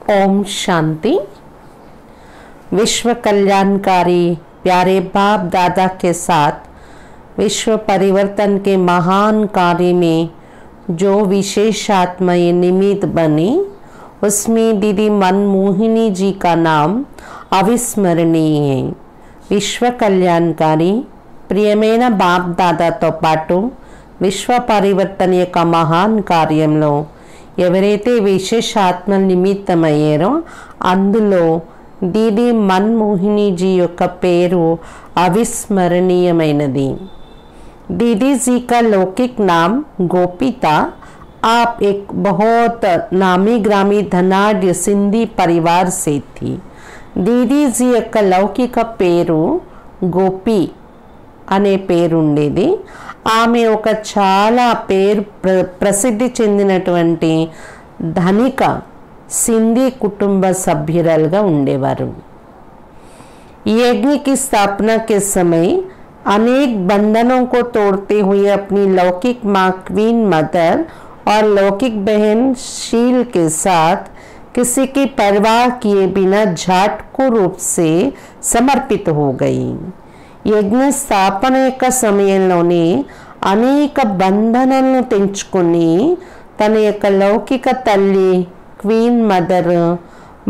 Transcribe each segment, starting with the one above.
ओम शांति। विश्व कल्याणकारी प्यारे बाप दादा के साथ विश्व परिवर्तन के महान कार्य में जो विशेष आत्माएं निमित्त बनी, उसमें दीदी मनमोहिनी जी का नाम अविस्मरणीय है। विश्व कल्याणकारी ప్రియమైన బాప్ దాదాతో పాటు విశ్వ పరివర్తన యొక్క మహాన్ కార్యంలో ఎవరైతే విశేష ఆత్మ నిమిత్తమయ్యారో అందులో దీది మన్మోహిని जी యొక్క పేరు అవిస్మరణీయమైనది। दीदी जी का लौकिक नाम गोपिता। आप एक बहुत नामी ग्रामी धनाढ़ सिंधी परिवार से थी। दीदी जी యొక్క లౌకిక పేరు గోపి అనే పేరు ఉండేది। ఆమె ఒక చాలా ప్రసిద్ధి చెందినటువంటి ధనిక సింధీ కుటుంబ సభ్యురాలుగా ఉండేవారు। यज्ञ की स्थापना के समय अनेक बंधनों को तोड़ते हुए अपनी लौकिक माँ क्वीन मदर और लौकिक बहन शील के साथ किसी की परवाह किए बिना झाटको रूप से समर्पित हो गई। యజ్ఞ స్థాపన యొక్క సమయంలోనే అనేక బంధనాలను తెంచుకొని తన యొక్క లౌకిక తల్లి క్వీన్ మదర్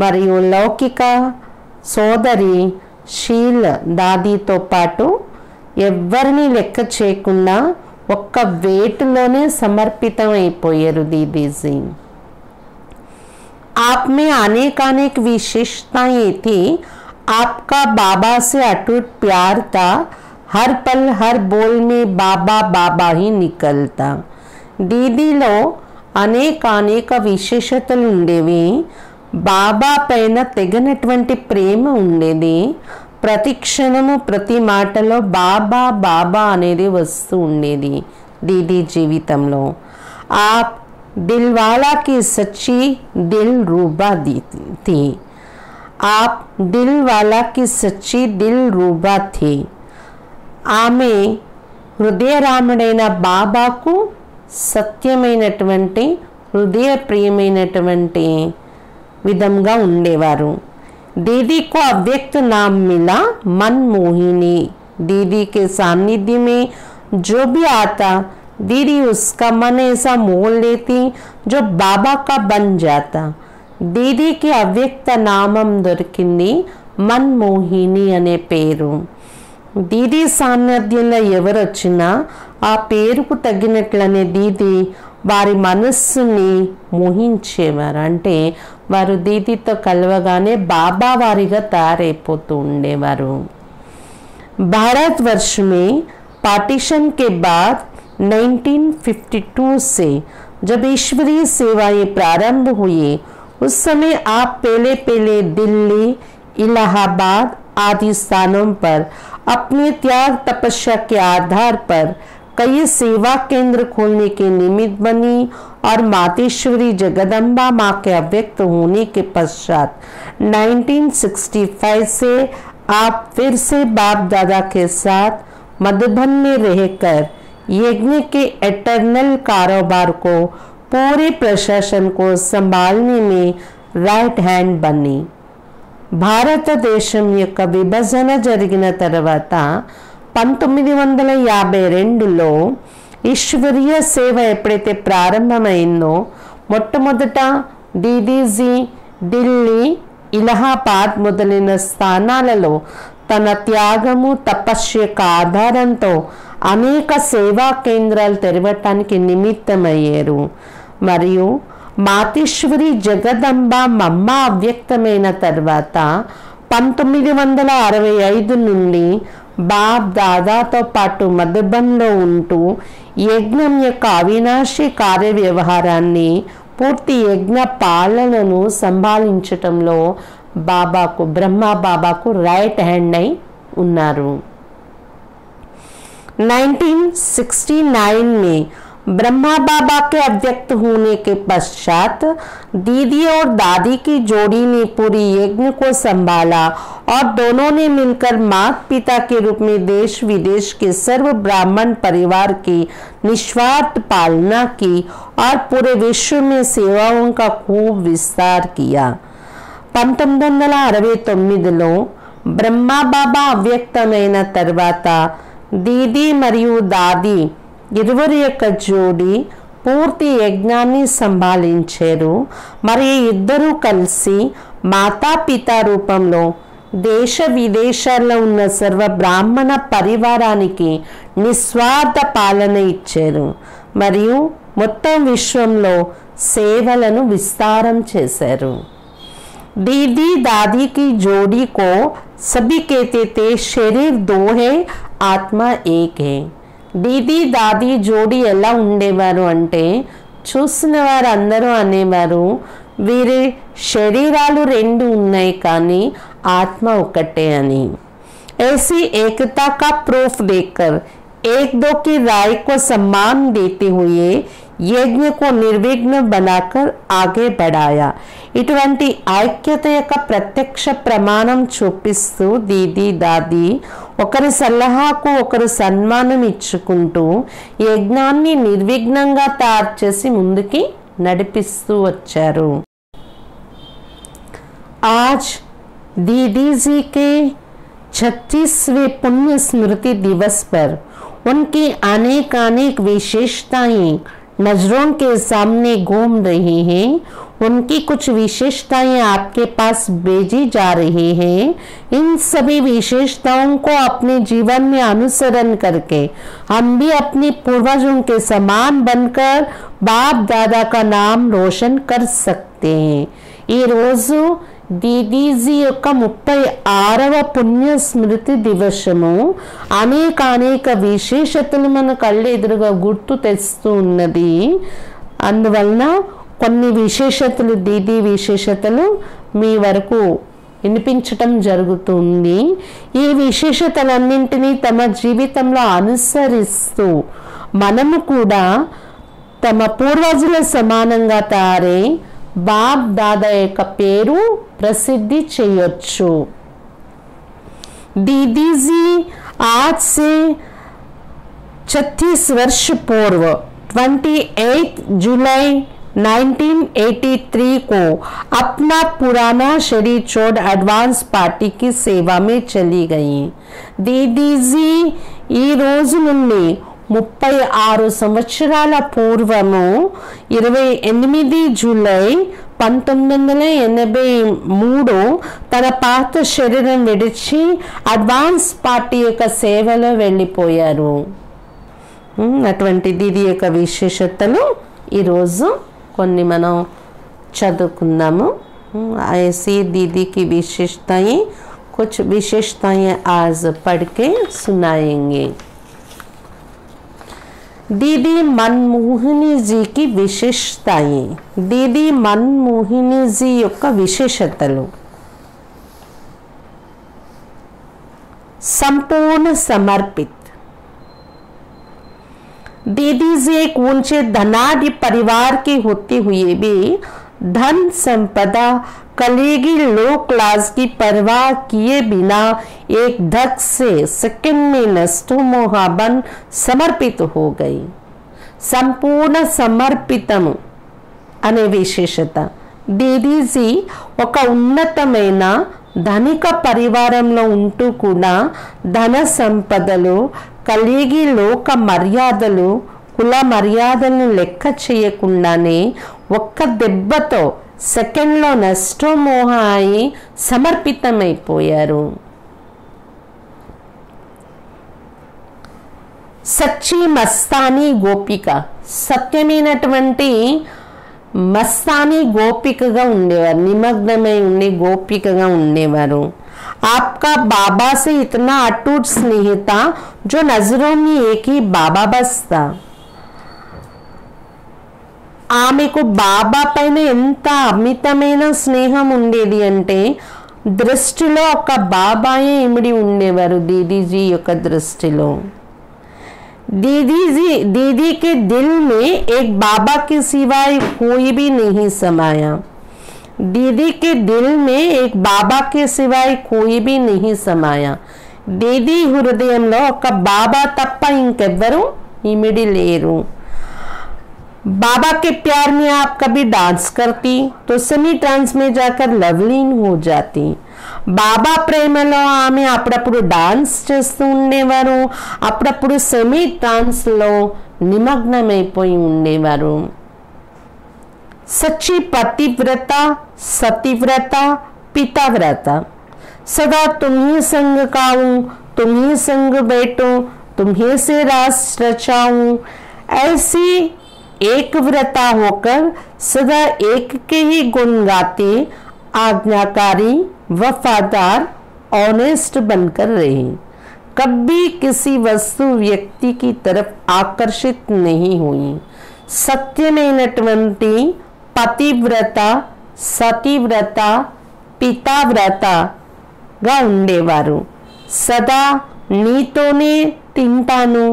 మరియు లౌకిక సోదరి షీల్ దాదీతో పాటు ఎవ్వరిని లెక్క చేయకుండా ఒక్క వేటులోనే సమర్పితం అయిపోయారు दीदी। आप में अनेक विशेषताएं थी। आपका बाबा से अटूट प्यार था। हर पल हर बोल में बाबा बाबा ही निकलता। दीदीలో అనేక విశేషతలు ఉండేవి। బాబా పైన తెగనటువంటి ప్రేమ ఉండేది। ప్రతి క్షణము ప్రతి మాటలో బాబా బాబా అనేది వస్తూ ఉండేది दीदी జీవితంలో। आप दिलवाला की सच्ची दिल रूबा थी। आप दिल वाला की सच्ची दिल रूबा थी। ఆమె హృదయరాముడైన బాబాకు సత్యమైనటువంటి హృదయ ప్రియమైనటువంటి విధంగా ఉండేవారు। दीदी को अव्यक्त नाम मिला मनमोहिनी। दीदी के सानिध्य में जो भी आता दीदी उसका मन ऐसा मोह लेती जो बाबा का बन जाता। दीदीకి అవ్యక్త నామం దొరికింది మన్మోహిని అనే పేరు। దీదీ సాన్నిధ్యంలో ఎవరు వచ్చినా ఆ పేరుకు తగినట్లనే దీది వారి మనస్సుని మోహించేవారు। అంటే వారు దీదీతో కలవగానే బాబా వారిగా తయారైపోతూ ఉండేవారు। भारतवर्ष में पार्टीशन के बाद 1952 से जब ईश्वरीय सेवाएं प्रारंभ हुई, उस समय आप पहले दिल्ली, इलाहाबाद आदि स्थानों पर अपने त्याग तपस्या के आधार पर कई सेवा केंद्र खोलने के निमित्त बनी और मातेश्वरी जगदम्बा माँ के अव्यक्त होने के पश्चात 1965 से आप फिर से बाप दादा के साथ मधुबन में रहकर यज्ञ के एटर्नल कारोबार को पूरे प्रशासन को संभालने में राइट हैंड बनी। భారతదేశం యొక్క విభజన జరిగిన తర్వాత 1952లో ఈశ్వరీయ సేవ ఎప్పుడైతే ప్రారంభమైందో మొట్టమొదట దీదీజీ ఢిల్లీ, ఇలహాబాద్ మొదలైన స్థానాలలో తన త్యాగము తపస్య యొక్క ఆధారంతో అనేక సేవా కేంద్రాలు తెరవటానికి నిమిత్తమయ్యారు। మరియు మాతేశ్వరి జగదంబ మమ్మ అవ్యక్తమైన తర్వాత 1965 నుండి బాప్ దాదాతో పాటు మధుబన్లో ఉంటూ యజ్ఞం యొక్క అవినాశి కార్యవ్యవహారాన్ని పూర్తి యజ్ఞ పాలనను సంభాళించటంలో బాబాకు బ్రహ్మ బాబాకు రైట్ హ్యాండ్ అయి ఉన్నారు। 1969 में ब्रह्मा बाबा के अव्यक्त होने के पश्चात दीदी और दादी की जोड़ी ने पूरी यज्ञ को संभाला और दोनों ने मिलकर माता पिता के रूप में देश विदेश के सर्व ब्राह्मण परिवार की निस्वार्थ पालना की और पूरे विश्व में सेवाओं का खूब विस्तार किया। 1969లో బ్రహ్మబాబా అవ్యక్తమైన తర్వాత దీదీ మరియు దాది ఇరువురి యొక్క జోడి పూర్తి యజ్ఞాన్ని సంభాళించారు. మరి ఇద్దరూ కలిసి మాతాపితా రూపంలో దేశ విదేశాల్లో ఉన్న సర్వ బ్రాహ్మణ పరివారానికి నిస్వార్థ పాలన ఇచ్చారు మరియు మొత్తం విశ్వంలో సేవలను విస్తారం చేశారు. दीदी दादी की जोड़ी को सभी कहते थे शरीर दो है ఆత్మ ఏక్ హే. దీదీ దాది జోడి ఎలా ఉండేవారు అంటే చూసిన వారు అందరూ అనేవారు వీరి శరీరాలు రెండు ఉన్నాయి కానీ ఆత్మ ఒకటే అని. ऐसी एकता का प्रूफ देकर एक दो की राय को सम्मान देते हुए यज्ञ को निर्विघ्न बनाकर आगे बढ़ाया. ఇటువంటి ఐక్యత యొక్క ప్రత్యక్ష ప్రమాణం చూపిస్తూ దీదీ దాది ఒకరి సలహాకు ఒకరు సన్మానం ఇచ్చుకుంటూ యజ్ఞాన్ని నిర్విఘ్నంగా తయారు చేసి ముందుకి నడిపిస్తూ వచ్చారు. आज दीदी जी के 36वें पुण्य स्मृति दिवस पर उनकी अनेक विशेषताएं नजरों के सामने घूम रही हैं. उनकी कुछ विशेषताएं आपके पास भेजी जा रही हैं. इन सभी विशेषताओं को अपने जीवन में अनुसरण करके हम भी अपने पूर्वजों के समान बनकर बाप दादा का नाम रोशन कर सकते हैं. ఈ రోజు దీదీజీ యొక్క 36వ పుణ్య స్మృతి దివసము అనేక విశేషతలు మన కళ్ళు ఎదురుగా గుర్తు తెస్తూ ఉన్నది. అందువలన కొన్ని విశేషతలు దీదీ విశేషతలు మీ వరకు వినిపించటం జరుగుతుంది. ఈ విశేషతలన్నింటినీ తమ జీవితంలో అనుసరిస్తూ మనము కూడా తమ పూర్వజుల సమానంగా తయారై బాప్ దాదా యొక్క పేరు ప్రసిద్ధి చేయొచ్చు. दीदी जी आज से 36 वर्ष पूर्व 28 जुलाई 1983 को अपना पुराना शरीर छोड़ एडवांस पार्टी की सेवा में चली गई. दीदी जी ఈ రోజు నుండి 36 సంవత్సరాల పూర్వము 28 జూలై 1983 తన పాత శరీరం విడిచి అడ్వాన్స్ పార్టీ యొక్క సేవలో వెళ్ళిపోయారు. అటువంటి దీది యొక్క విశేషతలు ఈరోజు కొన్ని మనం చదువుకుందాము. ऐसी दीदी की विशेषताएं कुछ विशेषताएं आज पढ़ के सुनाएंगे. दीदी मनमोहिनी जी की विशेषताएं. दीदी मनमोहिनी जी యొక్క విశేషతలు संपूर्ण समर्पित. दीदी जी एक ऊंचे धनाढ़ परिवार की होते हुए भी धन संपदा कलेगी लो क्लास की परवाह किए बिना एक धक से सेकंड में नष्टो मोहाबन समर्पित हो गई. संपूर्ण समर्पितము అనే విశేషత. దీదీజీ ఒక ఉన్నతమైన ధనిక పరివారంలో ఉంటూ కూడా ధన సంపదలు కలిగి లోక మర్యాదలు కుల మర్యాదలను లెక్క చేయకుండానే ఒక్క దెబ్బతో సెకండ్లో నష్టమోహ అయి సమర్పితమైపోయారు. సచ్చి మస్తానీ గోపిక. సత్యమైనటువంటి మస్తానీ గోపికగా ఉండేవారు. నిమగ్నమై ఉండే గోపికగా ఉండేవారు. आपका बाबा से इतना अटूट स्नेह था जो नजरों में एक ही बाबा बस था. ఆమెకు బాబా పైన ఎంత అమితమైన స్నేహం ఉండేది అంటే దృష్టిలో ఒక బాబాయే ఇమిడి ఉండేవారు దీదీజీ యొక్క దృష్టిలో. दीदी के दिल में एक बाबा के सिवाय कोई भी नहीं समाया. दीदी के दिल में एक बाबा के सिवाय कोई भी नहीं समाया. दीदी హృదయంలో ఒక బాబా తప్ప ఇంకెవ్వరూ ఇమిడి లేరు. बाबा के प्यार में आप कभी डांस करती तो सेमी ट्रांस में जाकर लवलीन हो जाती। బాబా ప్రేమలో ఆమె అప్పుడప్పుడు డాన్స్ చేస్తూ ఉండేవారు, అప్పుడప్పుడు సెమీ ట్రాన్స్లో నిమగ్నమైపోయి ఉండేవారు। सच्ची पतिव्रता, सतीव्रता, पिताव्रता, सदा तुम्ही संग खाऊं, तुम्ही संग बैठूं, तुम्ही से रास रचाऊं, ऐसी एक व्रता होकर सदा एक के ही गुण गाते आज्ञाकारी, वफादार, ऑनेस्ट बनकर रहे। कभी किसी वस्तु व्यक्ति की तरफ आकर्षित नहीं हुई। सत्यమైనటువంటి పతివ్రత, సతీవ్రత, పితావ్రతగా ఉండేవారు। సదా నీతోనే తింటాను,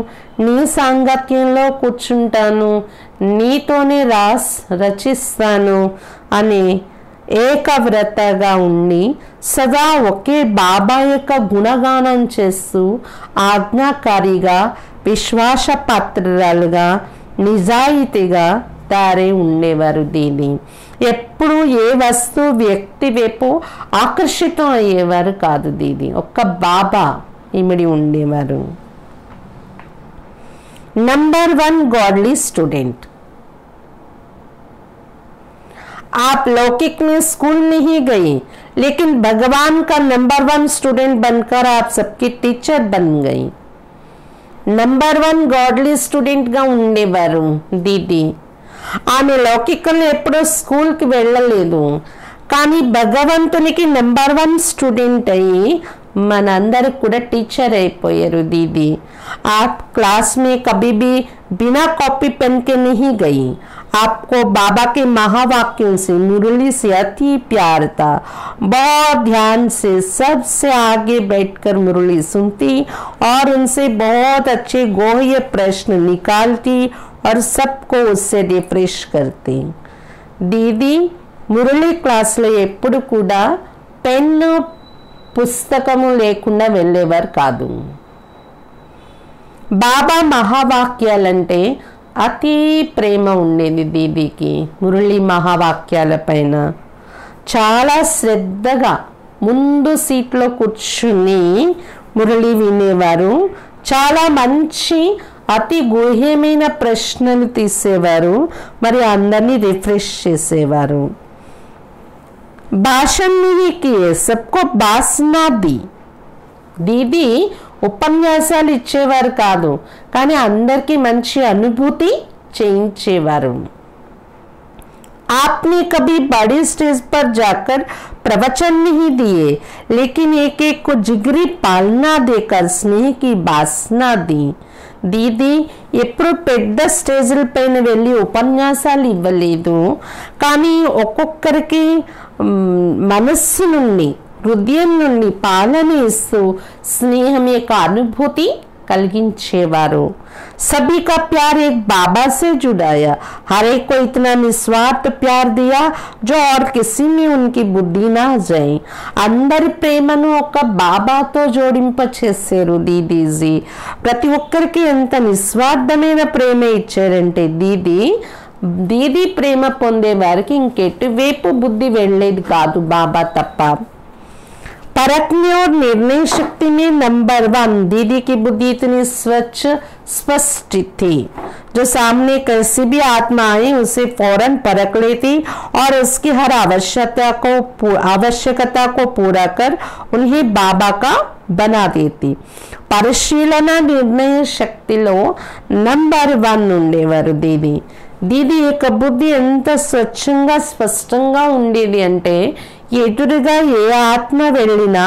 నీ సాంగత్యంలో కూర్చుంటాను, నీతోనే రాస్ రచిస్తాను అనే ఏకవ్రతగా ఉండి సదా ఒకే బాబా యొక్క గుణగానం చేస్తూ ఆజ్ఞాకారిగా, విశ్వాసపాత్రురాలుగా, నిజాయితీగా తారే ఉండేవారు దీది। ఎప్పుడు ఏ వస్తువు వ్యక్తి వైపు ఆకర్షితం అయ్యేవారు కాదు దీది, ఒక్క బాబా ఇమిడి ఉండేవారు। Number 1 godly student. आप लौकिक में स्कूल नहीं गई, लेकिन भगवान का नंबर 1 स्टूडेंट बनकर आप सबकी टीचर बन गई। नंबर 1 गॉडली स्टूडेंट గా ఉండేవారు దీది। ఆమె లౌకికంలో ఎప్పుడూ స్కూల్కి వెళ్ళలేదు, కానీ భగవంతునికి నెంబర్ 1 స్టూడెంట్ అయ్యి మనందరికి కూడా టీచర్ అయిపోయారు दीदी। आप क्लास में कभी भी बिना कॉपी पेन के नहीं गई। आपको बाबा के महावाक्यों से, मुरली से अति प्यार था। बहुत ध्यान से सबसे आगे बैठकर मुरली सुनती और उनसे बहुत अच्छे गोह्य प्रश्न निकालती और सबको उससे रिफ्रेश करती। दीदी మురళీ క్లాస్లో ఎప్పుడు కూడా పెన్ను పుస్తకము లేకుండా వెళ్ళేవారు కాదు। బాబా మహావాక్యాలంటే అతి ప్రేమ ఉండేది దీదీకి। మురళీ మహావాక్యాల పైన చాలా శ్రద్ధగా ముందు సీట్లో కూర్చుని మురళి వినేవారు। చాలా మంచి అతి గుహ్యమైన ప్రశ్నలు తీసేవారు, మరి అందరినీ రిఫ్రెష్ చేసేవారు। भाषण नहीं किए, सबको बासना दी। दीदी ఉపన్యాసాలు ఇచ్చేవారు కాదు, కానీ అందరికీ మంచి అనుభూతి చేయించేవారు। आपने कभी बड़ी स्टेज पर जाकर प्रवचन नहीं दिए, लेकिन एक एक को जिगरी पालना देकर स्नेह की वासना दी। दीदी ఎప్పుడు పెద్ద స్టేజ్ల పైన వెళ్ళి ఉపన్యాసాలు ఇవ్వలేదు, కానీ ఒక్కొక్కరికి మనస్సు నుండి, హృదయం నుండి పాలన ఇస్తూ స్నేహం యొక్క అనుభూతి కలిగించేవారు। सभी का प्यार एक बाबा से जुड़ाया। हर एक को इतना निस्वार्थ प्यार दिया जो और किसी में उनकी बुद्धि ना जाए। అందరి ప్రేమను ఒక బాబాతో జోడింప చేశారు దీదీజీ। ప్రతి ఒక్కరికి ఎంత నిస్వార్థమైన ప్రేమ ఇచ్చారంటే దీదీ ప్రేమ పొందే వారికి ఇంకెటువైపు బుద్ధి వెళ్ళేది కాదు బాబా తప్ప। परखने और निर्णय शक्ति में नंबर 1 दीदी की बुद्धि इतनी स्वच्छ स्पष्ट थी, जो सामने कैसी भी आत्मा आए उसे फौरन परख लेती और उसकी हर आवश्यकता को पूरा कर उन्हें बाबा का बना देती। పరిశీలన నిర్ణయ శక్తిలో నంబర్ 1 ఉండేవారు దీది। దీది యొక్క బుద్ధి ఎంత స్వచ్ఛంగా స్పష్టంగా ఉండేది అంటే ఎదురుగా ఏ ఆత్మ వెళ్ళినా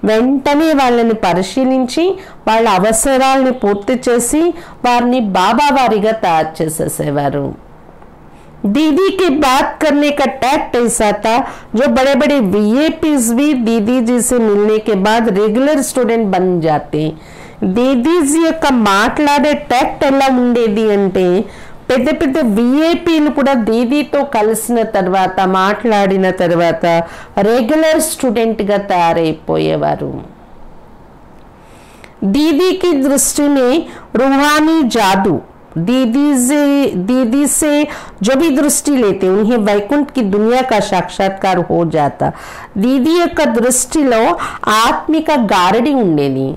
వెంటనే వాళ్ళని పరిశీలించి వాళ్ళ అవసరాలను పూర్తి చేసి వారిని బాబా వారిగా తయారు చేసేసేవారు। दीदी की बात करने का टैक्ट ऐसा था जो बड़े बड़े वीआईपीज भी दीदी जी से मिलने के बाद रेगुलर स्टूडेंट बन जाते। दीदी जी యొక్క మాట్లాడే టెక్ట్ ఎలా ఉండేది అంటే పెద్ద పెద్ద విఐపీలు కూడా దీదీతో కలిసిన తర్వాత, మాట్లాడిన తర్వాత రెగ్యులర్ స్టూడెంట్గా తయారైపోయేవారు। दीदी की दृष्टि में रूहानी जादू दीदी से जो भी दृष्टि लेते उन्हें वैकुंठ की दुनिया का साक्षात्कार हो जाता। दीदी యొక్క దృష్టిలో ఆత్మిక గారడి ఉండేది।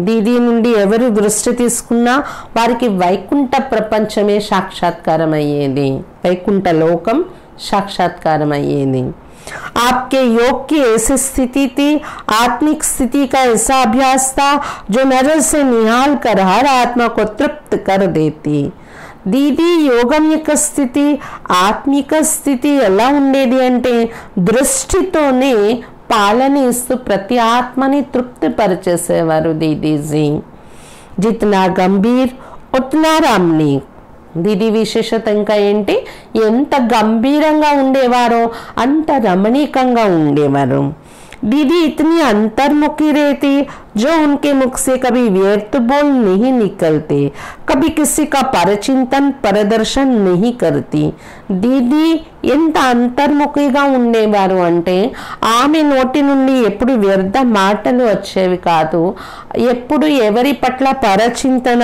దీది నుండి ఎవరు దృష్టి తీసుకున్నా వారికి వైకుంఠ ప్రపంచమే సాక్షాత్కారం అయ్యేది, వైకుంఠ లోకం साक्षात्कार अयेदी। आपके योग की ऐसी स्थिति थी, आत्मिक स्थिति का ऐसा अभ्यास था जो नजर से निहाल कर हर आत्मा को तृप्त कर देती। दीदी योगम యొక్క స్థితి ఆత్మిక స్థితి ఎలా ఉండేది అంటే దృష్టితోనే పాలన ఇస్తూ ప్రతి ఆత్మని తృప్తి పరిచేసేవారు దీదీజీ। जितना गंभीर उतना रामनीक। దీది విశేషత ఇంకా ఏంటి, ఎంత గంభీరంగా ఉండేవారో అంత రమణీకంగా ఉండేవారు। दीदी इतनी अंतर्मुखी रहती जो उनके मुख से कभी व्यर्थ बोल नहीं निकलते, कभी किसी का परचिंतन परदर्शन नहीं करती। दीदी ఎంత అంతర్ముఖిగా ఉండేవారు అంటే ఆమె నోటి నుండి ఎప్పుడు వ్యర్థ మాటలు వచ్చేవి కాదు, ఎప్పుడు ఎవరి పట్ల పరచింతన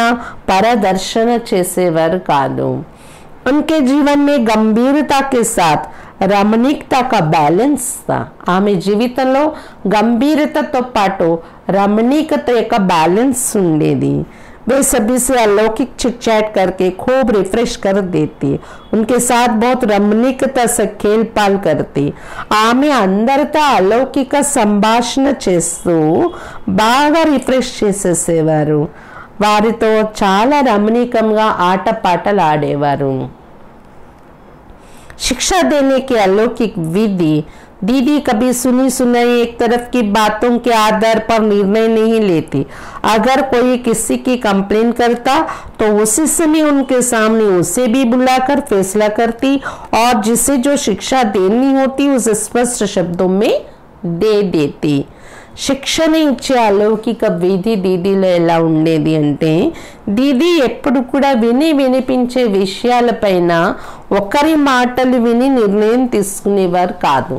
పరదర్శన చేసేవారు కాదు। उनके जीवन में गंभीरता के साथ రమణీకత का बैलेंस था। ఆమె జీవితంలో గంభీరతతో పాటు రమణీకత యొక్క బ్యాలెన్స్ ఉండేది। वे सभी से अलौकिक चिट चैट करके खूब रिफ्रेश कर देती, उनके साथ बहुत रमणीकता से खेल पाल करती। ఆమె అందరితో అలౌకిక సంభాషణ చేస్తూ బాగా రిఫ్రెష్ చేసేసేవారు, వారితో చాలా రమణీకంగా ఆటపాటలు ఆడేవారు। शिक्षा देने की अलौकिक विधि। दीदी कभी सुनी सुनाई एक तरफ की बातों के आधार पर निर्णय नहीं लेती। अगर कोई किसी की कंप्लेन करता तो उसी समय उनके सामने उसे भी बुलाकर फैसला करती और जिसे जो शिक्षा देनी होती उसे स्पष्ट शब्दों में दे देती। శిక్షణ ఇచ్చే అలౌకిక విధి దీదీలో ఎలా ఉండేది అంటే దీది ఎప్పుడు కూడా వినిపించే విషయాలపైన ఒకరి మాటలు విని నిర్ణయం తీసుకునేవారు కాదు।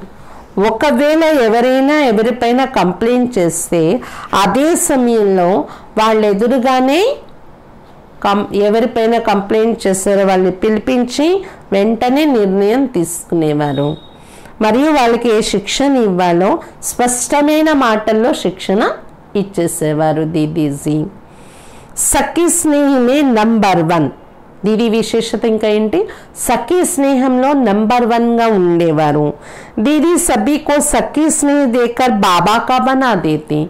ఒకవేళ ఎవరైనా ఎవరిపైన కంప్లైంట్ చేస్తే అదే సమయంలో వాళ్ళ ఎదురుగానే ఎవరిపైన కంప్లైంట్ చేశారో వాళ్ళని పిలిపించి వెంటనే నిర్ణయం తీసుకునేవారు, మరియు వాళ్ళకి ఏ శిక్షణ ఇవ్వాలో స్పష్టమైన మాటల్లో శిక్షణ ఇచ్చేసేవారు దీదీజీ। సఖీ స్నేహమే నంబర్ 1। దీది విశేషత ఇంకా ఏంటి, సఖీ స్నేహంలో నంబర్ 1గా ఉండేవారు। దీది సభీ కో సఖీ స్నేహ దేకర్ బాబా కా బనా దేతి।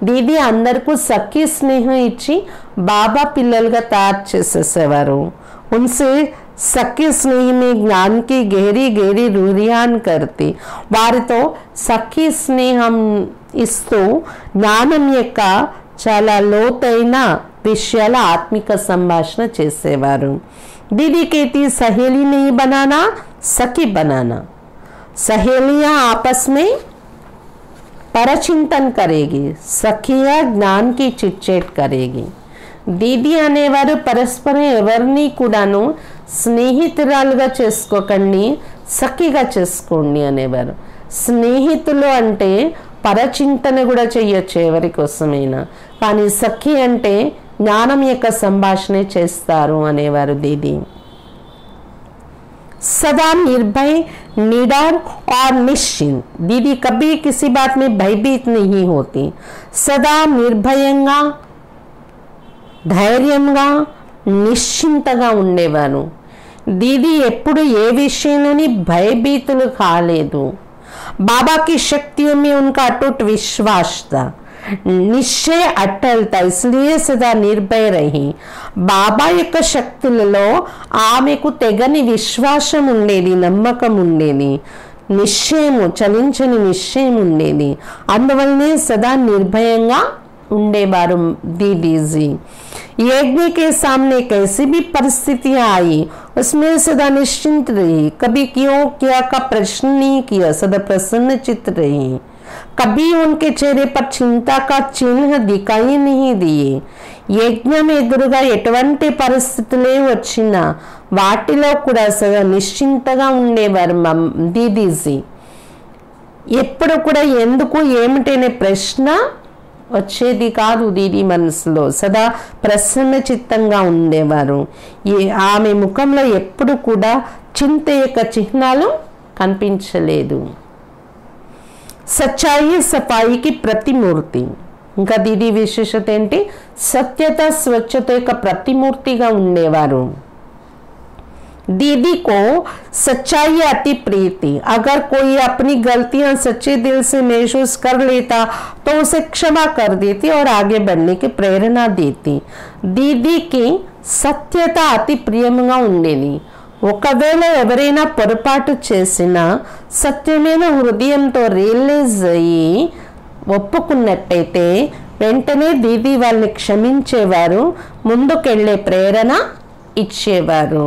దీది అందరికీ సఖీ స్నేహం ఇచ్చి బాబా పిల్లలుగా తయారు చేసేసేవారు। उनसे సఖీ స్నేహి में ज्ञान की गहरी गहरी रुरियान करती। వారితో సఖీ స్నేహం ఇస్తూ జ్ఞానం యొక్క చాలా లోతైన విషయాల ఆత్మిక సంభాషణ చేసేవారు। दीदी कहती सहेली नहीं बनाना सखी बनाना। सहेलियां आपस में परचिंतन करेगी, सखियां ज्ञान की चिटचैट करेगी। దీది అనేవారు పరస్పరం ఎవరిని కూడాను స్నేహితురాలుగా చేసుకోకండి, సఖిగా చేసుకోండి అనేవారు। స్నేహితులు అంటే పరచింతన కూడా చెయ్యొచ్చు ఎవరి కోసమైనా, కానీ సఖి అంటే జ్ఞానం యొక్క సంభాషణ చేస్తారు అనేవారు దీది। सदा निर्भय निडर और निश्चिंत। दीदी कभी किसी बात में भयभीत नहीं होती, सदा निर्भయంగా ధైర్యంగా నిశ్చింతగా ఉండేవారు। దీది ఎప్పుడు ఏ విషయంలోని భయభీతులు కాలేదు। बाबा की शक्तियों में उनका अटूट विश्वास था, निश्चय अटल था, इसलिए सदा निर्भय रही। బాబా యొక్క శక్తులలో ఆమెకు తెగని విశ్వాసం ఉండేది, నమ్మకం ఉండేది, నిశ్చయము చలించని నిశ్చయం ఉండేది, అందువల్లనే సదా నిర్భయంగా ఉండేవారు दीदी। यज्ञ के सामने कैसी भी परिस्थितियां आई उसमें सदा निश्चिंत रही, कभी क्यों क्या का प्रश्न नहीं किया, सदा प्रसन्न चित्त रही। कभी उनके चेहरे पर चिंता का चिन्ह दिखाई नहीं दिए। యజ్ఞం ఎదురుగా ఎటువంటి పరిస్థితులే వచ్చినా వాటిలో కూడా సదా నిశ్చింతగా ఉండేవారు దీదీజీ। ఎప్పుడు కూడా ఎందుకు ఏమిటనే ప్రశ్న వచ్చేది కాదు దీది మనసులో. సదా ప్రసన్న చిత్తంగా ఉండేవారు. ఆమె ముఖంలో ఎప్పుడు కూడా చింత యొక్క చిహ్నాలు కనిపించలేదు. సచ్చాయి సఫాయికి ప్రతిమూర్తి. ఇంకా దీది విశేషత ఏంటి? సత్యత స్వచ్ఛత యొక్క ప్రతిమూర్తిగా ఉండేవారు. दीदी को सच्चाई अति प्रिय थी। अगर कोई अपनी गलतियां सच्चे दिल से महसूस कर लेता तो उसे क्षमा कर देती और आगे बढ़ने की प्रेरणा देती। दीदी की సత్యత అతి ప్రియముగా ఉండేది. ఒకవేళ ఎవరైనా పొరపాటు చేసినా సత్యమైన హృదయంతో రియలైజ్ అయ్యి ఒప్పుకున్నట్టయితే వెంటనే దీది వాళ్ళని క్షమించేవారు, ముందుకెళ్ళే ప్రేరణ ఇచ్చేవారు.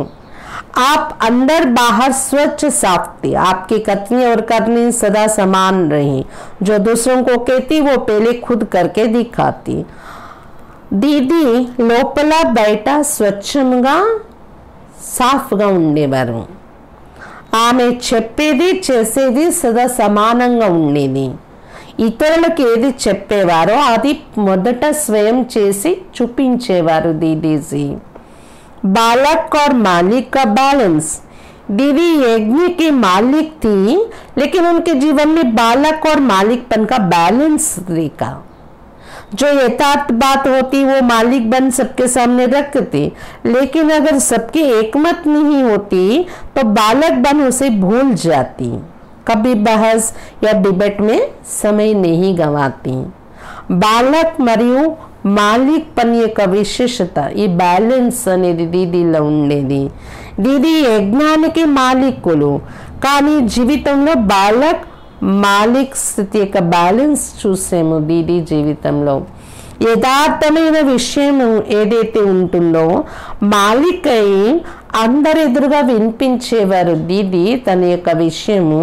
आप अंदर बाहर स्वच्छ साफ थी। आपकी कथनी और करनी सदा समान रही। जो दूसरों को कहती वो पहले खुद करके दिखाती। दीदी లోపల బయట స్వచ్ఛంగా సాఫ్గా ఉండేవారు. ఆమె చెప్పేది చేసేది సదా సమానంగా ఉండేది. ఇతరులకు ఏది చెప్పేవారో అది మొదట స్వయం చేసి చూపించేవారు दीदी। बालक और मालिक का बैलेंस। दीदी यज्ञ की मालिक थी, लेकिन उनके जीवन में बालक और मालिकपन का बैलेंस देखा। जो यथार्थ बात होती वो मालिक बन सबके सामने रखती, लेकिन अगर सबकी एकमत नहीं होती तो बालक बन उसे भूल जाती। कभी बहस या डिबेट में समय नहीं गंवाती। बालक मरियु మాలిక్ పని యొక్క విశేషత ఈ బ్యాలెన్స్ అనేది దీదీలో ఉండేది. దీది యజ్ఞానికి మాలికులు, కానీ జీవితంలో బాలక్ మాలిక్ స్థితి యొక్క బ్యాలెన్స్ చూసాము దీది జీవితంలో. యథార్థమైన విషయం ఏదైతే ఉంటుందో మాలిక్ అయి అందరు ఎదురుగా వినిపించేవారు దీది తన యొక్క విషయము.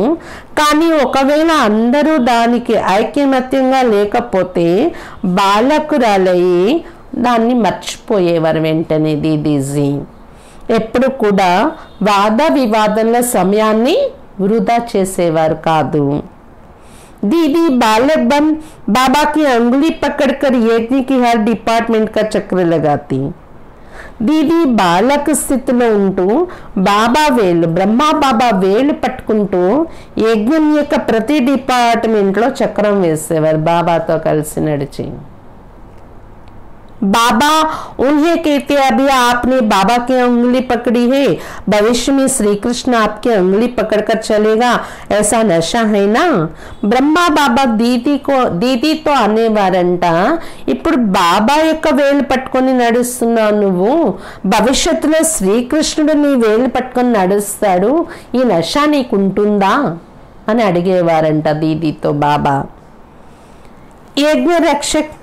కానీ ఒకవేళ అందరూ దానికి ఐకమత్యంగా లేకపోతే బాలకురాలయ్యి దాన్ని మర్చిపోయేవారు వెంటనే దీదీజీ. ఎప్పుడు కూడా వాద వివాదంలో సమయాన్ని వృధా చేసేవారు కాదు. दीदी बालक बन बाबा की अंगुली पकड़कर यज्ञ की हर डिपार्टमेंट का चक्र लगाती। दीदी బాలక స్థితిలో ఉంటూ బాబా వేలు బ్రహ్మా బాబా వేలు పట్టుకుంటూ యజ్ఞం యొక్క ప్రతి డిపార్ట్మెంట్లో చక్రం వేసేవారు బాబాతో కలిసి నడిచి. बाबा उन्हें कहते अभी आपने बाबा की उंगली पकड़ी है, भविष्य में श्री कृष्ण आपकी उंगली पकड़कर चलेगा, ऐसा नशा है ना। ब्रह्मा बाबा దీదితో అనేవారంట, ఇప్పుడు బాబా యొక్క వేలు పట్టుకొని నడుస్తున్నావు నువ్వు, భవిష్యత్తులో శ్రీకృష్ణుడు నీ వేలు పట్టుకొని నడుస్తాడు, ఈ నశ నీకుంటుందా అని అడిగేవారంట దీదితో బాబా. యజ్ఞ రక్షక్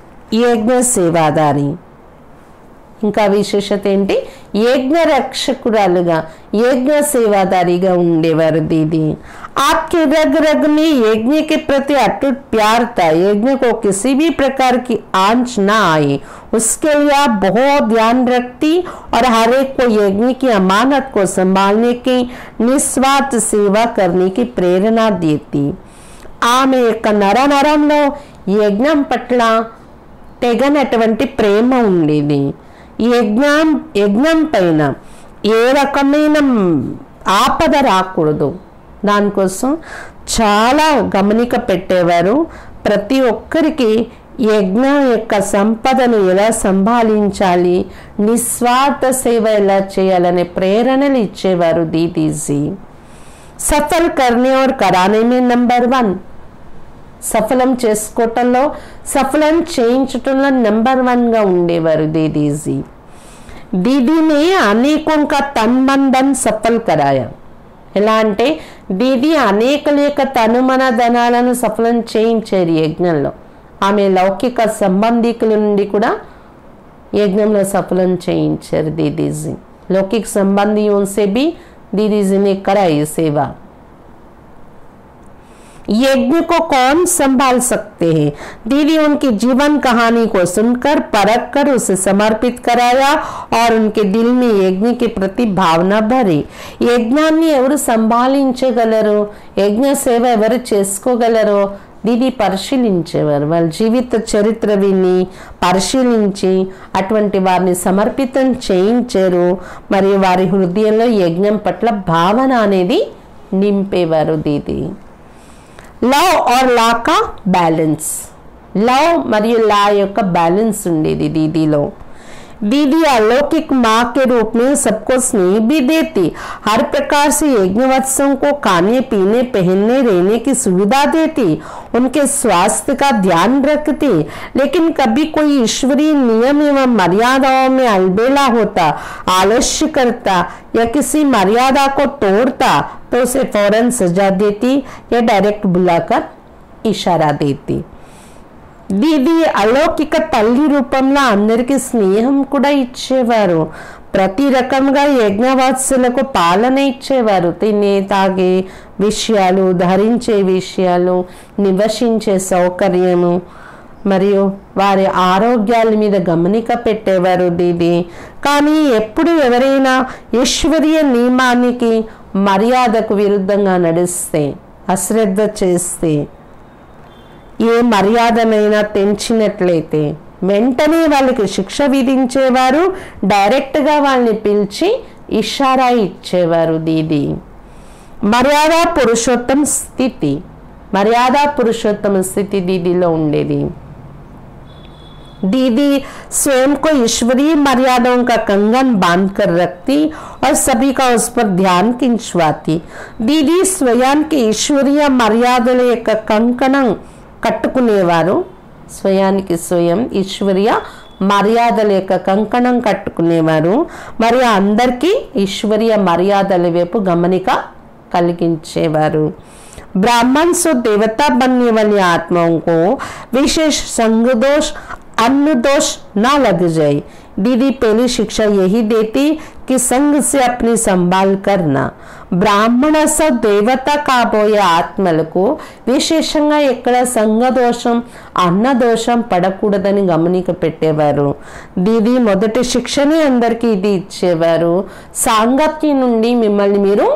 యజ్ఞ సేవాదారి. ఇంకా విశేషత ఏంటి? యజ్ఞ రక్షకురాలుగా యజ్ఞ సేవాదారిగా ఉండేవారు दीदी। आपके रग रग में यज्ञ के प्रति अटूट प्यार था। यज्ञ को किसी भी प्रकार की आंच ना आए उसके लिए आप बहुत ध्यान रखती और हर एक को यज्ञ की अमानत को संभालने की निस्वार्थ सेवा करने की प्रेरणा देती। ఆమె యొక్క నరంలో యజ్ఞం పట్ల తెగనటువంటి ప్రేమ ఉండేది. యజ్ఞం పైన ఏ రకమైన ఆపద రాకూడదు దానికోసం చాలా గమనిక పెట్టేవారు. ప్రతి ఒక్కరికి యజ్ఞం యొక్క సంపదను ఎలా సంభాళించాలి, నిస్వార్థ సేవ ఎలా చేయాలనే ప్రేరణలు ఇచ్చేవారు दीदी। సఫల్ करने और कराने में नंबर 1। సఫలం చేసుకోవటంలో సఫలం చేయించటంలో నెంబర్ 1గా ఉండేవారు दीदी। दीदी ने अनेकों का तन मन धन सफल कराया। ఎలా అంటే దీది అనేకల యొక్క తనుమన ధనాలను సఫలం చేయించారు యజ్ఞంలో. ఆమె లౌకిక సంబంధికుల నుండి కూడా యజ్ఞంలో సఫలం చేయించారు दीदी। लौकिक संबंधियों से भी दीदी ने कराई सेवा। यज्ञ को कौन संभाल सकते हैं? दीदी उनकी जीवन कहानी को सुनकर परख कर उसे समर्पित कराया और उनके दिल में यज्ञ के प्रति भावना भरी। యజ్ఞాన్ని ఎవరు సంభాళించగలరు, యజ్ఞ సేవ ఎవరు చేసుకోగలరో దీది పరిశీలించేవారు. వాళ్ళ జీవిత చరిత్ర విని పరిశీలించి అటువంటి వారిని సమర్పితం చేయించారు. మరియు వారి హృదయంలో యజ్ఞం పట్ల భావన అనేది నింపేవారు దీది. లవ్ ఆర్ లా కా బ్యాలెన్స్, లవ్ మరియు లా యొక్క బ్యాలెన్స్ ఉండేది दीदी दीदी अलौकिक माँ के रूप में सबको स्नेह भी देती, हर प्रकार से यज्ञवत्सों को खाने पीने पहनने रहने की सुविधा देती, उनके स्वास्थ्य का ध्यान रखती। लेकिन कभी कोई ईश्वरीय नियम एवं मर्यादाओं में अलबेला होता, आलस्य करता या किसी मर्यादा को तोड़ता तो उसे फौरन सजा देती या डायरेक्ट बुलाकर इशारा देती। దీది అలౌకిక తల్లి రూపంలో అందరికీ స్నేహం కూడా ఇచ్చేవారు. ప్రతి రకంగా యజ్ఞవాత్సలకు పాలన ఇచ్చేవారు. తినే తాగే విషయాలు, ధరించే విషయాలు, నివసించే సౌకర్యము మరియు వారి ఆరోగ్యాల మీద గమనిక పెట్టేవారు దీది. కానీ ఎప్పుడు ఎవరైనా ఈశ్వరీయ నియమానికి మర్యాదకు విరుద్ధంగా నడిస్తే, అశ్రద్ధ చేస్తే, ఏ మర్యాదనైనా తెంచినట్లయితే వెంటనే వాళ్ళకి శిక్ష విధించేవారు. డైరెక్ట్గా వాళ్ళని పిలిచి ఇషారా ఇచ్చేవారు దీది. మర్యాద పురుషోత్తమ స్థితి, మర్యాద పురుషోత్తమ స్థితి దీదిలో ఉండేది. दीदी स्वयं को ईश्वरीय मर्यादाओं का कंगन बांध कर रखती और सभी का उस पर ध्यान खिंचवाती. दीदी स्वयं के ईश्वरीय मर्यादల యొక్క కంకణం కట్టుకునేవారు. స్వయానికి స్వయం ఈశ్వరీయ మర్యాదల యొక్క కంకణం కట్టుకునేవారు. మరియు అందరికీ ఈశ్వరీయ మర్యాదల వైపు గమనిక కలిగించేవారు. ब्राह्मण सो देवता बनने वाली आत्माओं को विशेष संग दोष अन्न दोष ना लग जाए. दीदी पहली शिक्षा यही देती कि संग से अपनी संभाल करना. బ్రాహ్మణ దేవత కాబోయే ఆత్మలకు విశేషంగా ఎక్కడ సంఘదోషం అన్నదోషం పడకూడదని గమనిక పెట్టేవారు. దీది మొదటి శిక్షని అందరికీ ఇది ఇచ్చేవారు. సాంగత్యం నుండి మిమ్మల్ని మీరు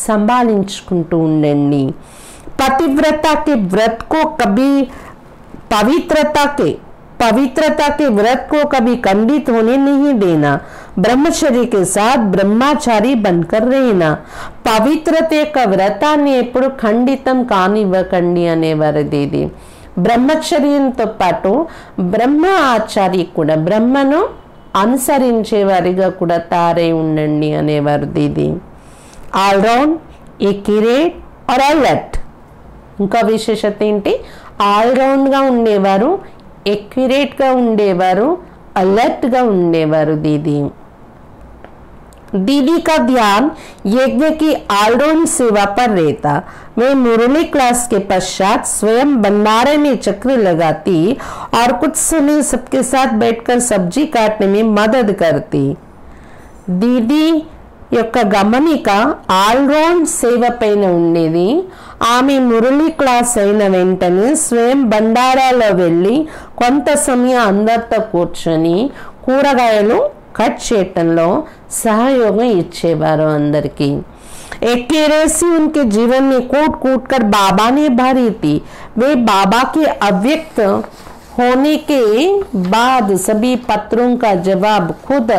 సంభాలించుకుంటూ ఉండండి. पतिव्रता के व्रत को कभी पवित्रता के व्रत को कभी खंडित होने नहीं देना. ब्रह्मचर्य के साथ ब्रह्मचारी बनकर रहना. పవిత్రత యొక్క వ్రతాన్ని ఎప్పుడు ఖండితం కానివ్వకండి అనేవారు దీది. బ్రహ్మచర్యంతో పాటు బ్రహ్మ ఆచారి కూడా, బ్రహ్మను అనుసరించేవారిగా కూడా తారై ఉండండి అనేవారు దీది. All round, accurate or alert. ఇంకా విశేషత ఏంటి? ఆల్రౌండ్గా ఉండేవారు, एक्यूरेटగా ఉండేవారు, अलर्टగా ఉండేవారు दीदी. दीदी का ध्यान यज्ञ की ऑलराउंड सेवा पर रहता. वे मुरली क्लास के पश्चात स्वयं भंडारे में चक्र लगाती और कुछ समय सबके साथ बैठकर सब्जी काटने में मदद करती. दीदी యొక్క గమనిక ఆల్రౌండ్ సేవ పైన ఉండేది. ఆమె మురళి క్లాస్ అయిన వెంటనే స్వయం బండారాలో వెళ్ళి కొంత సమయం అందరితో కూర్చొని కూరగాయలు కట్ చేయటంలో సహయోగం ఇచ్చేవారు అందరికీ. एक्यूरेसी उनके जीवन में कूट कूट कर बाबा ने भरी थी. वे बाबा के अव्यक्त होने के बाद सभी पत्रों का जवाब खुद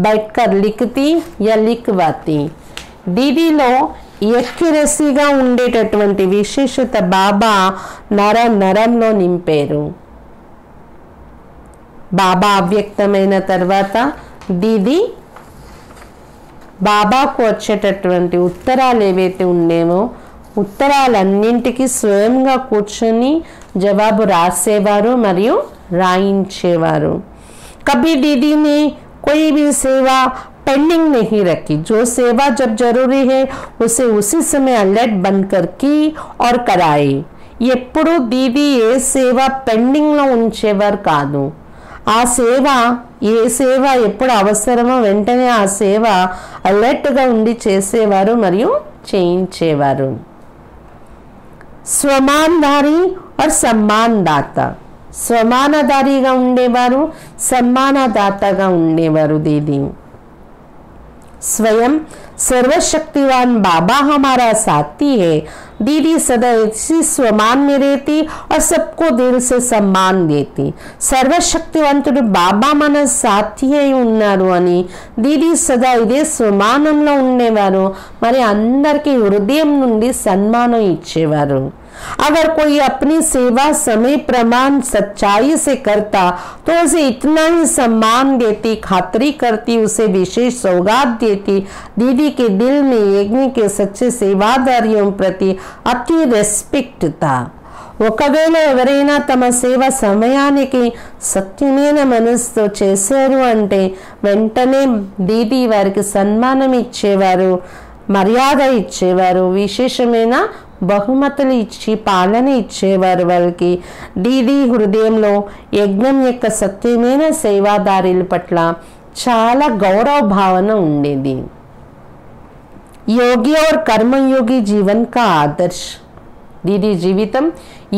बैठकर लिखती या लिखवाती. दीदीలో ఎక్యురసీగా ఉండేటటువంటి విశేషత బాబా నరంలో నింపారు. బాబా అవ్యక్తమైన తర్వాత దీది బాబాకు వచ్చేటటువంటి ఉత్తరాలు ఏవైతే ఉండేవో ఉత్తరాలన్నింటికి స్వయంగా కూర్చొని జవాబు రాసేవారు మరియు రాయించేవారు. कभी दीदी ने कोई भी सेवा पेंडिंग नहीं रखी. जो सेवा जब जरूरी है उसे उसी समय अलर्ट बनकर की और कराई. ఎప్పుడు దీది ఏ సేవ పెండింగ్లో ఉంచేవారు కాదు. ఆ సేవ, ఏ సేవ ఎప్పుడు అవసరమో వెంటనే ఆ సేవ అలర్ట్గా ఉండి చేసేవారు మరియు చేయించేవారు. స్వమానధారి और सम्मानदाता. స్వమానధారిగా ఉండేవారు, సమ్మానదాతగా ఉండేవారు దీది. స్వయం सर्वशक्तिवान बाबा हमारा साथी है। दीदी सदा इसी स्वमान में रहती और सबको दिल से सम्मान देती। సర్వశక్తివంతుడు బాబా మన సాథి అయి ఉన్నారు అని దీది సదా ఇదే స్వమానంలో ఉండేవారు, మరి అందరికీ హృదయం నుండి సన్మానం ఇచ్చేవారు। अगर कोई अपनी सेवा समय प्रमाण सच्चाई से करता तो उसे इतना ही सम्मान देती, खातरी करती, उसे विशेष सौगात देती। दीदी के दिल में यज्ञ के सच्चे सेवादारियों प्रति अति रेस्पेक्ट था। ఒకవేళ ఎవరైనా తమ సేవ సమయానికి సత్యమైన మనసుతో చేశారు అంటే వెంటనే దీది వారికి సన్మానం ఇచ్చేవారు, మర్యాద ఇచ్చేవారు, విశేషమైన బహుమతులు ఇచ్చి పాలన ఇచ్చేవారు వాళ్ళకి। దీది హృదయంలో యజ్ఞం యొక్క సత్యమైన సేవాదారుల పట్ల చాలా గౌరవ భావన ఉండేది। యోగి और कर्मयोगी जीवन का आदर्श। దీది జీవితం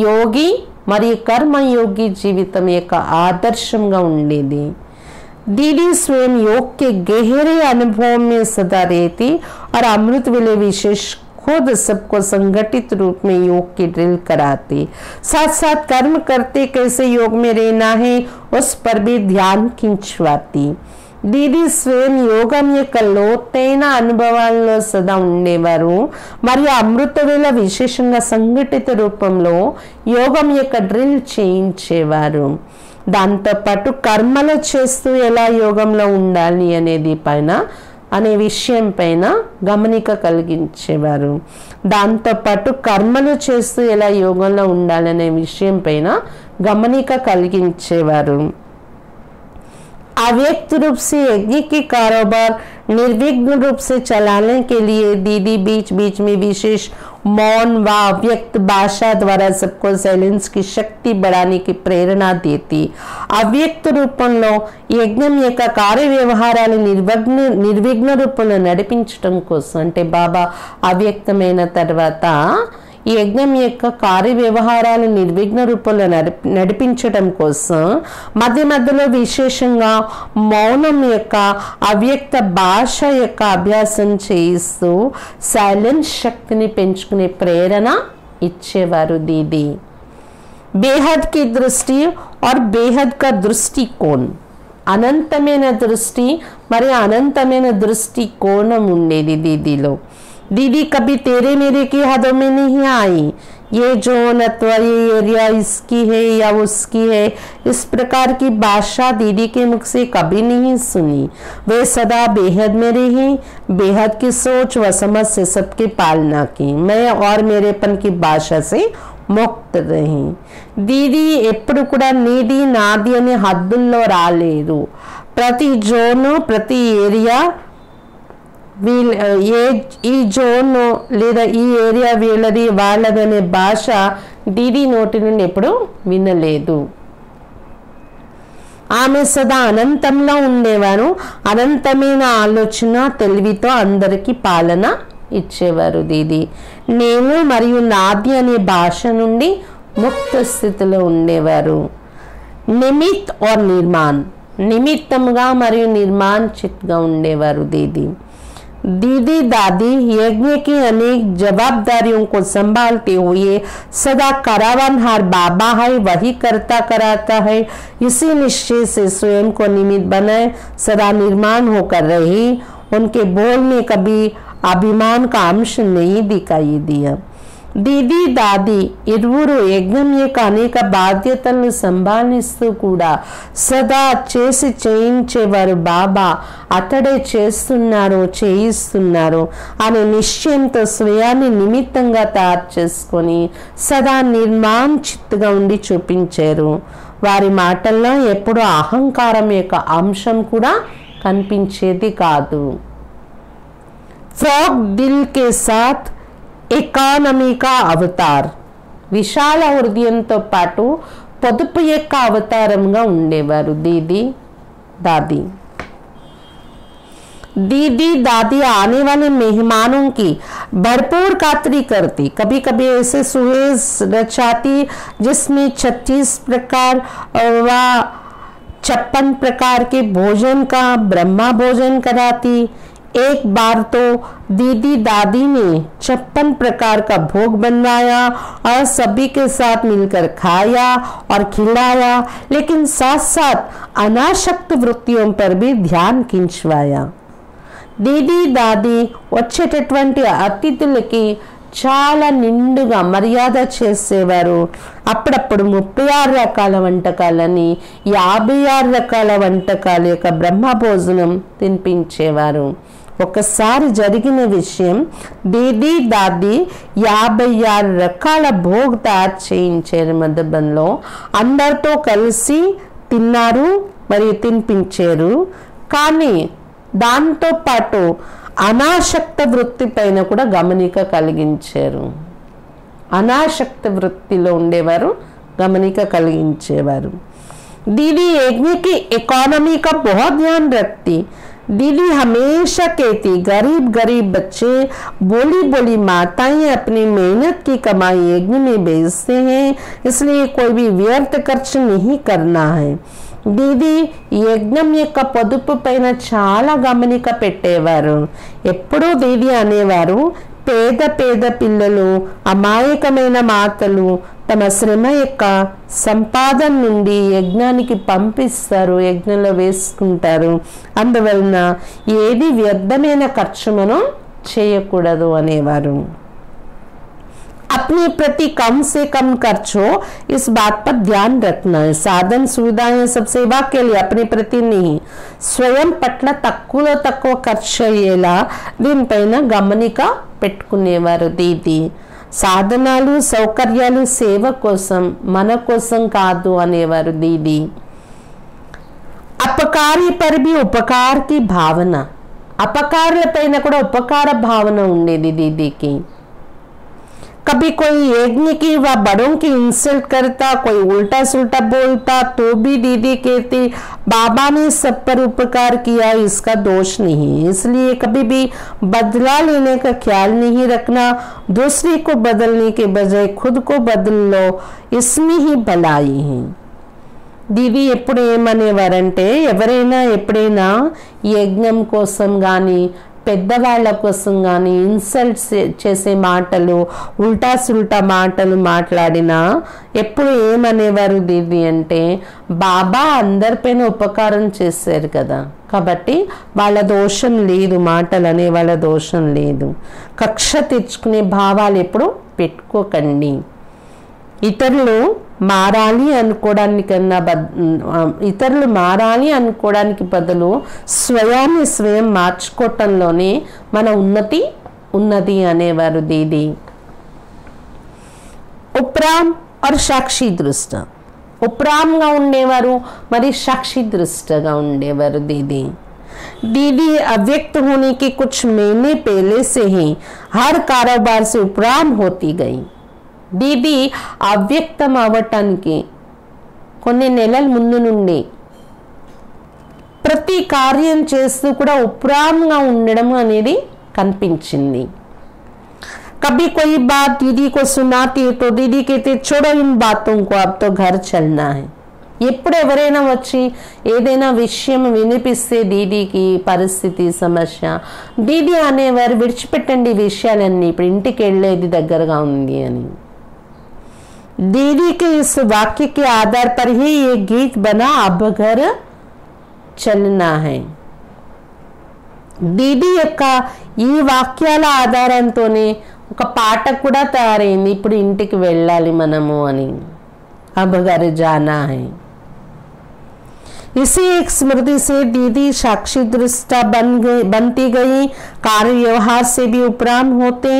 యోగి మరియు కర్మయోగి జీవితం యొక్క ఆదర్శంగా ఉండేది। दीदी स्वयं योग के गहरे अनुभव में सदा रहती और अमृत वेले विशेष खुद सबको संगठित रूप में योग की ड्रिल कराती। साथ साथ कर्म करते कैसे योग में रहना है उस पर भी ध्यान खिंचवाती। దీది స్వయం యోగం యొక్క లోతైన అనుభవాల్లో సదా ఉండేవారు మరియు అమృతవేళ విశేషంగా సంఘటిత రూపంలో యోగం యొక్క డ్రిల్ చేయించేవారు। దాంతోపాటు కర్మలు చేస్తూ ఎలా యోగంలో ఉండాలి అనే విషయం పైన గమనిక కలిగించేవారు। దాంతోపాటు కర్మలు చేస్తూ ఎలా యోగంలో ఉండాలనే విషయం పైన గమనిక కలిగించేవారు। अव्यक्त रूप से यज्ञ के कारोबार निर्विघ्न रूप से चलाने के लिए दीदी बीच बीच में विशेष मौन व अव्यक्त भाषा द्वारा सबको सैलेंस की शक्ति बढ़ाने की प्रेरणा देती। अव्यक्त రూపంలో యజ్ఞం యొక్క కార్య వ్యవహారాలు నిర్విఘ్న రూపంలో నడిపించడం కోసం, అంటే బాబా అవ్యక్తమైన తర్వాత ఈ యజ్ఞం యొక్క కార్య వ్యవహారాలు నిర్విఘ్న రూపంలో నడిపించడం కోసం మధ్య మధ్యలో విశేషంగా మౌనం యొక్క అవ్యక్త భాష యొక్క అభ్యాసం చేయిస్తూ సైలెన్స్ శక్తిని పెంచుకునే ప్రేరణ ఇచ్చేవారు దీది। బేహద్ కి దృష్టి और बेहद का दृष्टिकोण, అనంతమైన దృష్టి మరియు అనంతమైన దృష్టికోణం ఉండేది దీదిలో। दीदी कभी तेरे मेरे की हदों में नहीं आई, ये जोन अथवा ये एरिया इसकी है या उसकी है, इस प्रकार की भाषा दीदी के मुख से कभी नहीं सुनी। वे सदा बेहद में रही, बेहद की सोच व समझ से सबकी पालना की। मैं और मेरेपन की भाषा से ముక్త రహి। దీది ఎప్పుడు కూడా నీది నాది అనే హద్దుల్లో రాలేదు। ప్రతి జోను ప్రతి ఏరియా ఈ జోన్ లేదా ఈ ఏరియా వీళ్ళది వాళ్ళదనే భాష దీది నోటి నుండి ఎప్పుడు వినలేదు। ఆమె సదా అనంతంలో ఉండేవారు, అనంతమైన ఆలోచన తెలివితో అందరికీ పాలన ఇచ్చేవారు దీది। నేను మరియు నాది అనే భాష నుండి ముక్త స్థితిలో ఉండేవారు। నిమిత్ और నిర్మాణ్, నిమిత్తముగా మరియు నిర్మాణచిత్గా ఉండేవారు దీది। दीदी दादी यज्ञ की अनेक जवाबदारियों को संभालते हुए सदा करावनहार बाबा है, वही करता कराता है, इसी निश्चय से स्वयं को निमित्त बनाए सदा निर्माण होकर रही। उनके बोल में कभी अभिमान का अंश नहीं दिखाई दिया। దీది దాది ఇరువురు యజ్ఞం యొక్క అనేక బాధ్యతలను సంభాళిస్తూ కూడా సదా చేసి చేయించేవారు బాబా అతడే చేస్తున్నారు చేయిస్తున్నారు అనే నిశ్చయంతో స్వయాన్ని నిమిత్తంగా తయారు చేసుకొని సదా నిర్మాణచిత్తుగా ఉండి చూపించారు। వారి మాటల్లో ఎప్పుడూ అహంకారం యొక్క అంశం కూడా కనిపించేది కాదు। ఫ్రాగ్ దిల్ కే సాత్ ఎకానమీ కా అవతార్, విశాల హృదయంతో పాటు పొదుపు యొక్క అవతారంగా ఉండేవారు దీది दादी। दीदी दादी आने वाले मेहमानों की भरपूर खातिरी करती। कभी कभी ऐसे सुहेज रचाती जिसमें 36 प्रकार व 56 प्रकार के भोजन का ब्रह्मा भोजन कराती। एक बार तो दीदी दादी ने 56 प्रकार का भोग बनवाया और सभी के साथ मिलकर खाया और खिलाया, लेकिन साथ साथ अनासक्त वृत्तियों पर भी ध्यान खिंचवाया। दीदी दादी వచ్చేటటువంటి అతిథులకి చాలా నిండుగా మర్యాద చేసేవారు. అప్పుడప్పుడు 36 రకాల వంటకాలని 56 రకాల వంటకాల యొక్క బ్రహ్మ భోజనం తినిపించేవారు. ఒకసారి జరిగిన విషయం, దీదీ దాది 56 రకాల భోగ్ తయారు చేయించారు మండపంలో. అందరితో కలిసి తిన్నారు మరియు తినిపించారు. కానీ దాంతో పాటు అనాసక్త వృత్తి పైన కూడా గమనిక కలిగించారు. అనాసక్త వృత్తిలో ఉండేవారు, గమనిక కలిగించేవారు. दीदी यज्ञ की इकोनॉमी का बहुत ध्यान रखती। दीदी हमेशा कहती, गरीब गरीब बच्चे, बोली बोली माताएं अपनी मेहनत की कमाई यज्ञ में भेजते हैं, इसलिए कोई भी व्यर्थ खर्च नहीं करना है. దీది యజ్ఞం యొక్క పొదుపు పైన చాలా గమనిక పెట్టేవారు. ఎప్పుడూ దీది అనేవారు, పేద పేద పిల్లలు, అమాయకమైన మాతలు తమ శ్రమ యొక్క సంపాదన నుండి యజ్ఞానికి పంపిస్తారు, యజ్ఞంలో వేసుకుంటారు. అందువలన ఏది వ్యర్థమైన ఖర్చు మనం చేయకూడదు అనేవారు. अपने प्रति कम से कम खर्च हो, इस बात पर ध्यान रखना है. साधन सुविधाएं सब सेवा के लिए, अपने प्रति नहीं. స్వయం పట్ల తక్కువలో తక్కువ ఖర్చు అయ్యేలా దీనిపైన గమనిక పెట్టుకునేవారు దీది. సాధనాలు సౌకర్యాలు సేవ కోసం, మన కోసం కాదు అనేవారు దీది. అపకారి పర్ భీ ఉపకార్ కి భావన, అపకారుల పైన కూడా ఉపకార భావన ఉండేది దీదీకి. कभी कोई यज्ञ की व बड़ों की इंसल्ट करता, कोई उल्टा सुल्टा बोलता तो भी दीदी कहती, बाबा ने सब पर उपकार किया, इसका दोष नहीं. इसलिए कभी भी बदला लेने का ख्याल नहीं रखना. दूसरे को बदलने के बजाय खुद को बदल लो, इसमें ही भलाई है. దీది ఎప్పుడు ఏమనేవారంటే, ఎవరైనా ఎప్పుడైనా యజ్ఞం కోసం కానీ పెద్దవాళ్ళ కోసం కానీ ఇన్సల్ట్ చేసే మాటలు, ఉల్టా సుల్టా మాటలు మాట్లాడినా ఎప్పుడు ఏమనేవారు దీది అంటే, బాబా అందరిపైన ఉపకారం చేశారు కదా, కాబట్టి వాళ్ళ దోషం లేదు, మాటలు అనే వాళ్ళ దోషం లేదు. కక్ష తెచ్చుకునే భావాలు ఎప్పుడు పెట్టుకోకండి. ఇతరులు మారాలి అనుకోవడానికి బదులు స్వయాన్ని స్వయం మార్చుకోవటంలోనే మన ఉన్నతి ఉన్నది అనేవారు దీది. ఉపరామ్ और సాక్షి దృష్ట, ఉపరామ్గా ఉండేవారు, మరి సాక్షి దృష్టగా ఉండేవారు దీది. दीदी अव्यक्त होने के कुछ महीने पहले से ही हर कारोबार से उपराम होती गई. దీది అవ్యక్తం అవ్వటానికి కొన్ని నెలల ముందు నుండి ప్రతి కార్యం చేస్తూ కూడా ఉపరాంగా ఉండడం అనేది కనిపించింది. कभी कोई बात दीदी को सुनाती है तो दीदी कहते, छोड़ो इन बातों को, अब तो घर चलना है. ఎప్పుడు ఎవరైనా వచ్చి ఏదైనా విషయం వినిపిస్తే దీదీకి పరిస్థితి సమస్య, దీది అనేవారు, విడిచిపెట్టండి విషయాలన్నీ, ఇప్పుడు ఇంటికి వెళ్ళేది దగ్గరగా ఉంది అని. दीदी के इस वाक्य के आधार पर ही ये गीत बना, अब घर चलना है. దీది యొక్క ఈ వాక్యాల ఆధారంతోనే ఒక పాట కూడా తయారైంది, ఇప్పుడు ఇంటికి వెళ్ళాలి మనము అని. अब घर जाना है. इसी एक स्मृति से दीदी साक्षी दृष्टा बनती गई. कार्य व्यवहार से भी उपराम होते.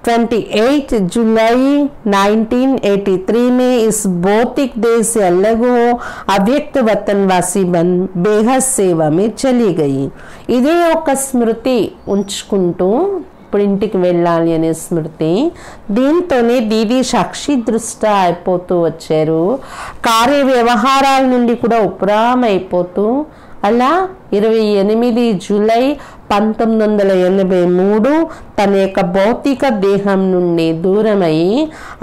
28 जुलाई 1983 में इस भौतिक देह से अलग हो अव्यक्त वतनवासी बन बेहद सेवा में चली गई. ఇదే ఒక స్మృతి ఉంచుకుంటూ ఇప్పుడు ఇంటికి వెళ్ళాలి అనే స్మృతి, దీంతోనే దీది సాక్షి దృష్ట అయిపోతూ వచ్చారు. కార్య వ్యవహారాల నుండి కూడా ఉపరామ అయిపోతూ అలా 28 జూలై 1983 తన యొక్క భౌతిక దేహం నుండి దూరమై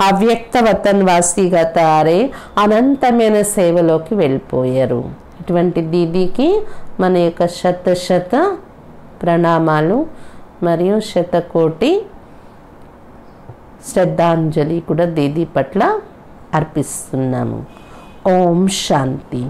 అవ్యక్త వతన్వాసిగా తయారై అనంతమైన సేవలోకి వెళ్ళిపోయారు. ఇటువంటి దీదీకి మన యొక్క శత ప్రణామాలు మరియు శతకోటి శ్రద్ధాంజలి కూడా దీదీ పట్ల అర్పిస్తున్నాము. ఓం శాంతి.